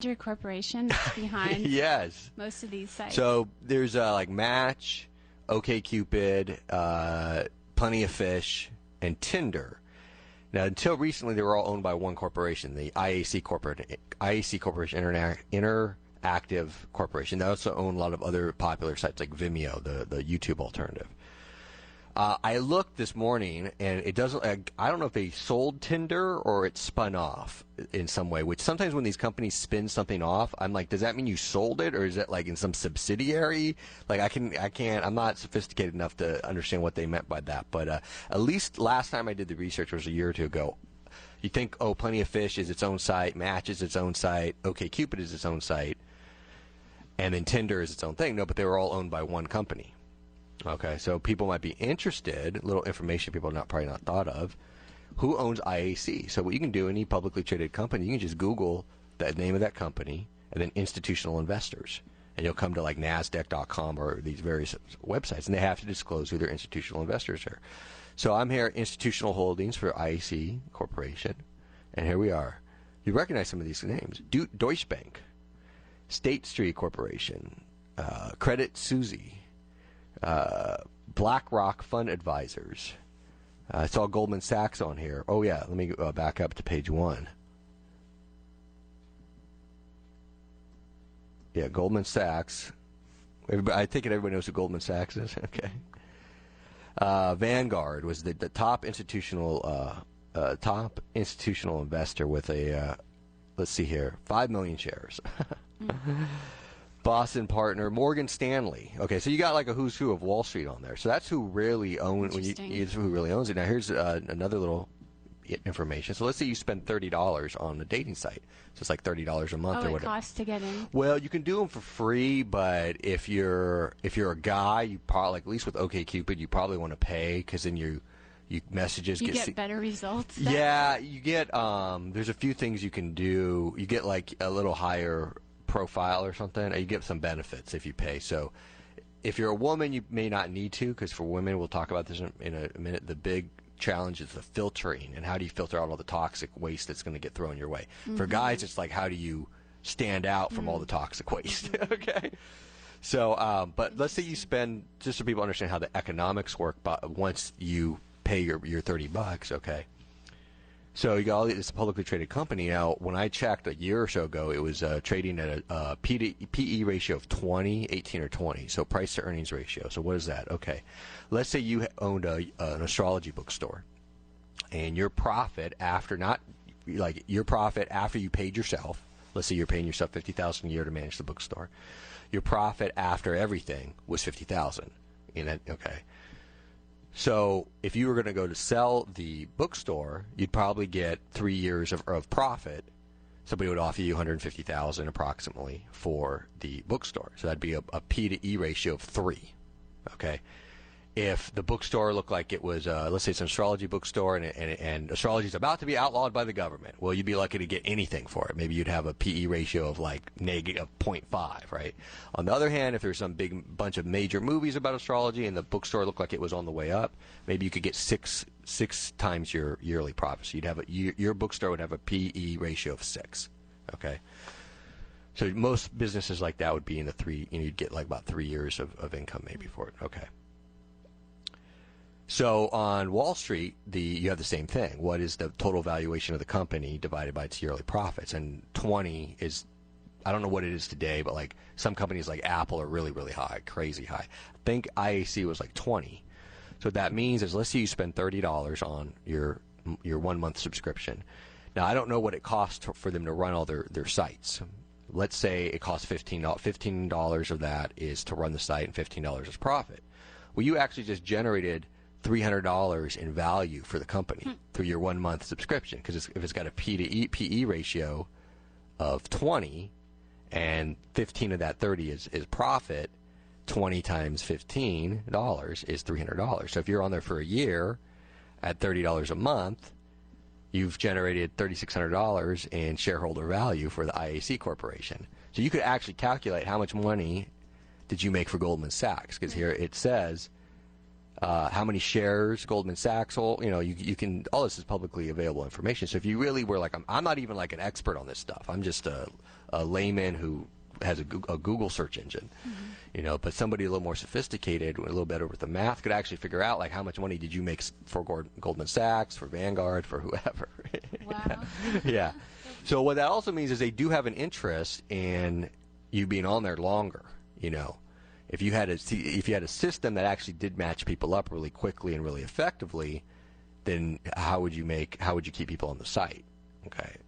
major corporation that's behind yes. most of these sites. So there's like Match, OkCupid, Plenty of Fish, and Tinder. Now, until recently, they were all owned by one corporation, the IAC Corporation Interactive Corporation. They also own a lot of other popular sites like Vimeo, the YouTube alternative. I looked this morning, and it doesn't. I don't know if they sold Tinder or it spun off in some way. Which sometimes when these companies spin something off, I'm like, does that mean you sold it, or is it like in some subsidiary? Like I can't. I'm not sophisticated enough to understand what they meant by that. But at least last time I did the research was a year or two ago. You think, oh, Plenty of Fish is its own site, Match is its own site, OkCupid is its own site, and then Tinder is its own thing. No, but they were all owned by one company. Okay, so people might be interested, little information people have probably not thought of. Who owns IAC? So what you can do, any publicly traded company, you can just Google the name of that company and then institutional investors. And you'll come to like NASDAQ.com or these various websites, and they have to disclose who their institutional investors are. So I'm here at Institutional Holdings for IAC Corporation, and here we are. You recognize some of these names. Deutsche Bank, State Street Corporation, Credit Suisse, BlackRock Fund Advisors. It's all Goldman Sachs on here. Oh yeah, let me back up to page 1. Yeah, Goldman Sachs. I think everybody knows who Goldman Sachs is. Okay. Vanguard was the top institutional investor with a let's see here, 5 million shares. Boston Partner, Morgan Stanley. Okay, so you got like a who's who of Wall Street on there. So that's who really owns who really owns it. Now here's another little information. So let's say you spend $30 on a dating site. So it's like $30 a month or whatever. It costs to get in. Well, you can do them for free, but if you're a guy, you probably, like, at least with OkCupid, you probably want to pay because then you messages get better results. Yeah, you get there's a few things you can do. You get like a little higher profile or something. You get some benefits if you pay. So if you're a woman, you may not need to, because for women, we'll talk about this in a minute, the big challenge is the filtering, and how do you filter out all the toxic waste that's going to get thrown your way. For guys, it's like, how do you stand out from all the toxic waste? Okay, so but let's say you spend, just so people understand how the economics work, but once you pay your $30, okay, so you got all this publicly traded company. Now, when I checked a year or so ago, it was trading at a PE ratio of 20, 18, or 20. So price to earnings ratio. So what is that? Okay, let's say you owned an astrology bookstore, and your profit after your profit after you paid yourself. Let's say you're paying yourself $50,000 a year to manage the bookstore. Your profit after everything was $50,000. Okay. So if you were going to go to sell the bookstore, you'd probably get 3 years of profit. Somebody would offer you $150,000 approximately for the bookstore. So that'd be a P to E ratio of 3. Okay. If the bookstore looked like it was, let's say it's an astrology bookstore, and astrology is about to be outlawed by the government, well, you'd be lucky to get anything for it. Maybe you'd have a PE ratio of like negative 0.5, right? On the other hand, if there's some big bunch of major movies about astrology and the bookstore looked like it was on the way up, maybe you could get six times your yearly profit. So you'd have your bookstore would have a PE ratio of 6. Okay. So most businesses like that would be in the 3. You'd get like about 3 years of income maybe for it. Okay. So on Wall Street, you have the same thing. What is the total valuation of the company divided by its yearly profits? And 20 is, I don't know what it is today, but like some companies like Apple are really, really high, crazy high. I think IAC was like 20. So what that means is, let's say you spend $30 on your 1 month subscription. Now, I don't know what it costs for them to run all their sites. Let's say it costs $15. $15 of that is to run the site, and $15 is profit. Well, you actually just generated $300 in value for the company through your 1 month subscription, because if it's got a PE ratio of 20 and 15 of that 30 is profit, 20 times $15 is $300. So if you're on there for a year at $30 a month, you've generated $3,600 in shareholder value for the IAC Corporation. So you could actually calculate how much money did you make for Goldman Sachs, because here it says how many shares Goldman Sachs hold. You can, all this is publicly available information. So if you really were like, I'm not even like an expert on this stuff. I'm just a layman who has a Google search engine, but somebody a little more sophisticated, a little better with the math, could actually figure out like how much money did you make for Goldman Sachs, for Vanguard, for whoever. Wow. Yeah. So what that also means is they do have an interest in you being on there longer. If you had a system that actually did match people up really quickly and really effectively, then how would you keep people on the site? Okay.